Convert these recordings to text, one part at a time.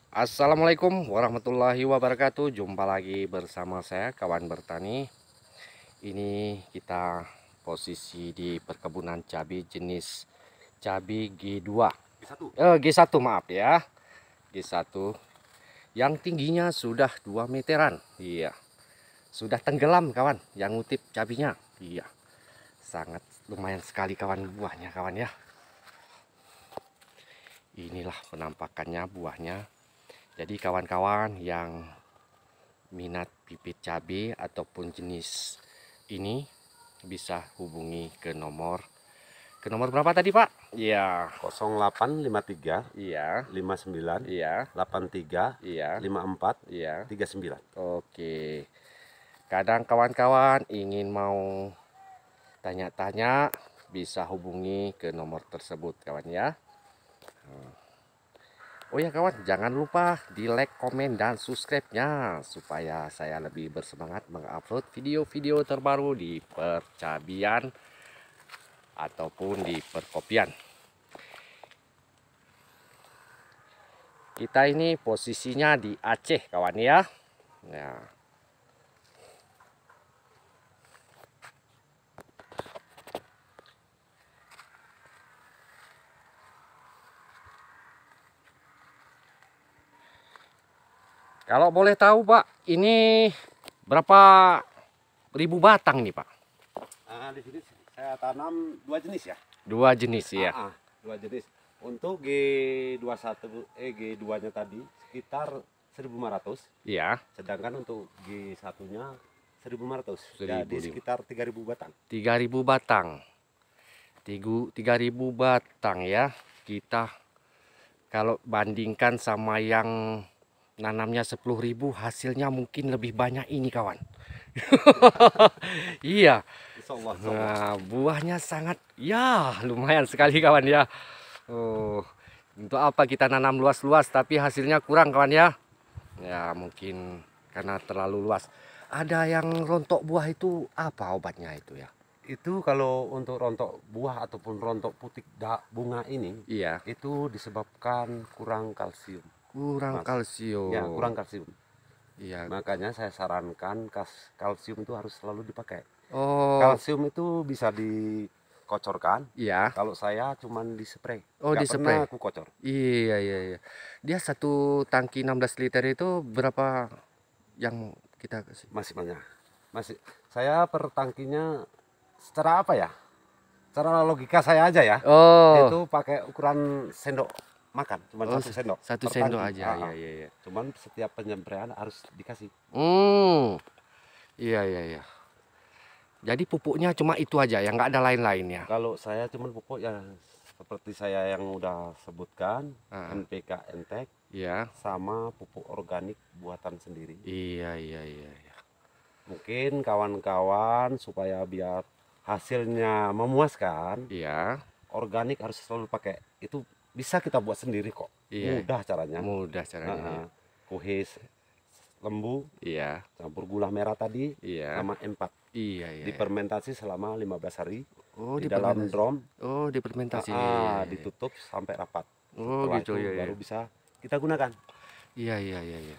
Assalamualaikum warahmatullahi wabarakatuh. Jumpa lagi bersama saya kawan bertani. Ini kita posisi di perkebunan cabai jenis cabai G2. G1 maaf ya. G1 yang tingginya sudah 2 meteran. Iya. Sudah tenggelam kawan yang ngutip cabainya. Iya. Sangat lumayan sekali kawan buahnya kawan ya. Inilah penampakannya buahnya. Jadi kawan-kawan yang minat bibit cabai ataupun jenis ini bisa hubungi ke nomor berapa tadi Pak? Iya. 0853 Iya. 59 Iya. 83 Iya. 54 Iya. 39. Oke. Kadang kawan-kawan ingin mau tanya-tanya bisa hubungi ke nomor tersebut kawan ya. Oh ya kawan, jangan lupa di like, komen, dan subscribe-nya supaya saya lebih bersemangat mengupload video-video terbaru di percabian ataupun di perkopian. Kita ini posisinya di Aceh kawan ya. Nah, kalau boleh tahu Pak, ini berapa ribu batang nih Pak? Di sini saya tanam dua jenis ya. Dua jenis ya. Dua jenis. Untuk G21 G2-nya tadi sekitar 1.500. Iya. Sedangkan untuk G1-nya 1.500. 1000. Jadi sekitar 3.000 batang. 3.000 batang. 3.000 batang ya. Kita kalau bandingkan sama yang nanamnya 10.000, hasilnya mungkin lebih banyak ini kawan. Iya. Insya Allah. Nah, buahnya sangat ya lumayan sekali kawan ya. Oh, untuk apa kita nanam luas-luas tapi hasilnya kurang kawan ya. Ya mungkin karena terlalu luas. Ada yang rontok buah itu apa obatnya itu ya? Itu kalau untuk rontok buah ataupun rontok putik bunga ini, Iya. itu disebabkan kurang kalsium. Kurang Mas. kalsium. Ya, kurang kalsium. Iya. Makanya saya sarankan kalsium itu harus selalu dipakai. Oh. Kalsium itu bisa dikocorkan. Iya. Kalau saya cuman di spray. Oh, Nggak di pernah spray. aku kocor. Iya, iya, iya. Dia satu tangki 16 liter itu berapa yang kita kasih? Masih banyak. Saya per tangkinya secara apa ya? Secara logika saya aja ya. Oh. Itu pakai ukuran sendok makan, cuma Oh, satu sendok satu per sendok tangki. aja. Iya, iya, iya. Cuman setiap penyempraian harus dikasih. Iya, iya, iya. Jadi pupuknya cuma itu aja ya, nggak ada lain-lainnya. Kalau saya cuman pupuk ya seperti saya yang udah sebutkan, NPK Entek, Iya. sama pupuk organik buatan sendiri. Iya, iya, iya, iya. Mungkin kawan-kawan supaya biar hasilnya memuaskan, Iya. organik harus selalu pakai. Itu bisa kita buat sendiri kok. Iya. Mudah caranya. Mudah caranya. Kuhis lembu, Iya. campur gula merah tadi, Iya. sama empat. Iya, iya. Difermentasi selama 15 hari. Oh, di dalam drum. Oh, difermentasi. Iya, iya, iya. Ditutup sampai rapat. Oh, Setelah gitu itu ya. baru bisa kita gunakan. Iya, iya, iya, iya.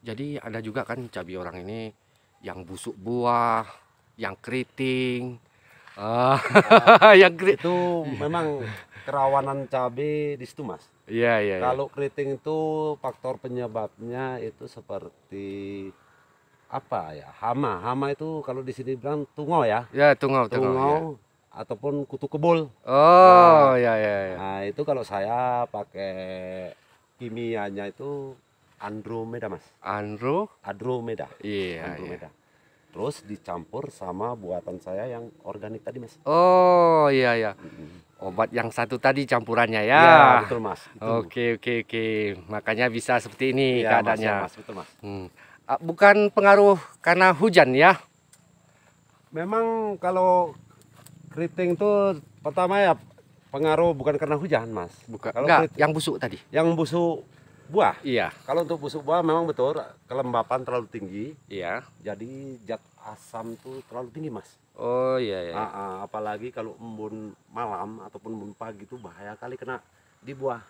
Jadi ada juga kan cabai orang ini yang busuk buah, yang keriting, yang itu memang kerawanan cabai di situ mas. Iya, iya, iya. Kalau keriting itu faktor penyebabnya itu seperti apa ya, hama itu kalau di sini bilang tungau ya. Ya, tungau ya. Ataupun kutu kebul. Oh, ya, ya, ya. Nah itu kalau saya pakai kimianya itu Andromeda mas. Andromeda. Iya, Andromeda. Terus dicampur sama buatan saya yang organik tadi mas. Oh, iya, ya. Obat yang satu tadi campurannya ya. Iya betul mas. Oke, oke, oke. Makanya bisa seperti ini ya, keadaannya. Mas, betul mas. Bukan pengaruh karena hujan ya? Memang kalau keriting itu pertama ya pengaruh bukan karena hujan mas. Bukan. Kalau enggak, yang busuk tadi. Yang busuk buah. Iya. Kalau untuk busuk buah memang betul kelembapan terlalu tinggi. Iya. Jadi zat asam tuh terlalu tinggi mas. Oh iya, iya. Apalagi kalau embun malam ataupun embun pagi itu bahaya kali kena di buah.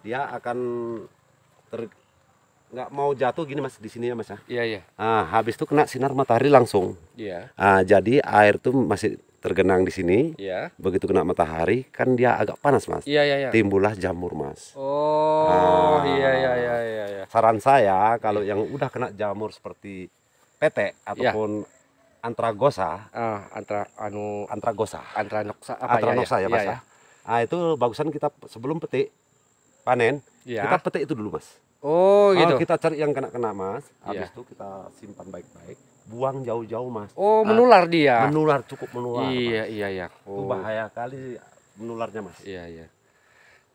dia akan nggak mau jatuh gini Mas di sini ya Mas ya. Iya, iya. Nah, habis itu kena sinar matahari langsung. Iya. Nah, jadi air tuh masih tergenang di sini. Iya. Begitu kena matahari kan dia agak panas Mas. Iya, iya, iya. Timbullah jamur Mas. Oh, iya, iya, iya, iya, iya. Saran saya kalau yang udah kena jamur seperti PT ataupun antragosa, Antranoxa apa antranoxa ya Mas iya, ya. Nah, itu bagusan kita sebelum petik panen, iya. kita petik itu dulu Mas. Oh, gitu. Kita cari yang kena Mas. Iya. Habis itu kita simpan baik-baik, buang jauh-jauh Mas. Oh, menular dia. Menular, cukup menular. Iya, Mas. iya, iya. Itu bahaya kali menularnya Mas. Iya, iya.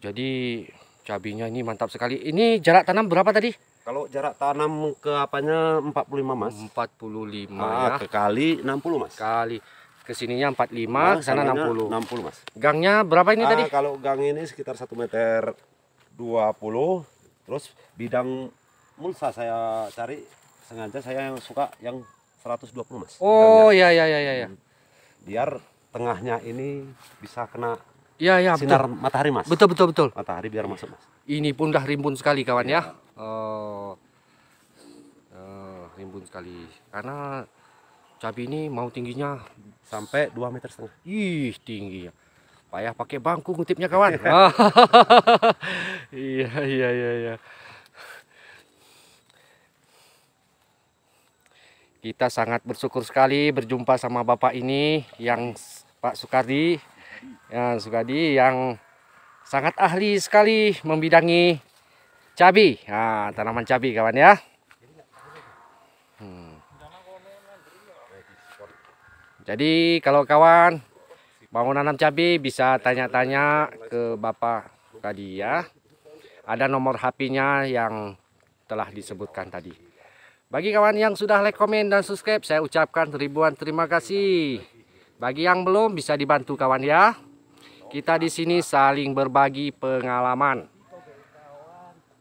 Jadi cabenya ini mantap sekali. Ini jarak tanam berapa tadi? Kalau jarak tanam ke apanya 45 Mas. 45 ya. Ke kali 60 Mas. Kali kesininya 45, ke sana 60. 60 Mas. Gangnya berapa ini tadi? Kalau gang ini sekitar 1 meter 20. Terus bidang mulsa saya cari, sengaja saya yang suka yang 120 Mas. Oh, iya, iya, iya, iya. Biar tengahnya ini bisa kena Iya, iya, sinar betul. matahari Mas. Betul, betul, betul. Matahari biar masuk Mas. Ini pun dah rimbun sekali kawan ya. Rimbun sekali. Karena cabai ini mau tingginya Sampai 2,5 meter. ih, tinggi ya. Payah pakai bangku ngutipnya kawan. Iya, iya, iya, iya. Kita sangat bersyukur sekali berjumpa sama Bapak ini yang Pak Sukardi. Ya, Sukardi yang sangat ahli sekali membidangi cabai. Nah, tanaman cabai kawan ya. Jadi kalau kawan mau nanam cabai bisa tanya-tanya ke Bapak tadi ya. Ada nomor HP-nya yang telah disebutkan tadi. Bagi kawan yang sudah like, komen, dan subscribe, saya ucapkan ribuan terima kasih. Bagi yang belum bisa dibantu kawan ya. Kita di sini saling berbagi pengalaman.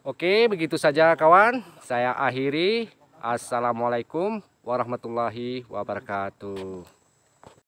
Oke, begitu saja kawan. Saya akhiri. Assalamualaikum warahmatullahi wabarakatuh.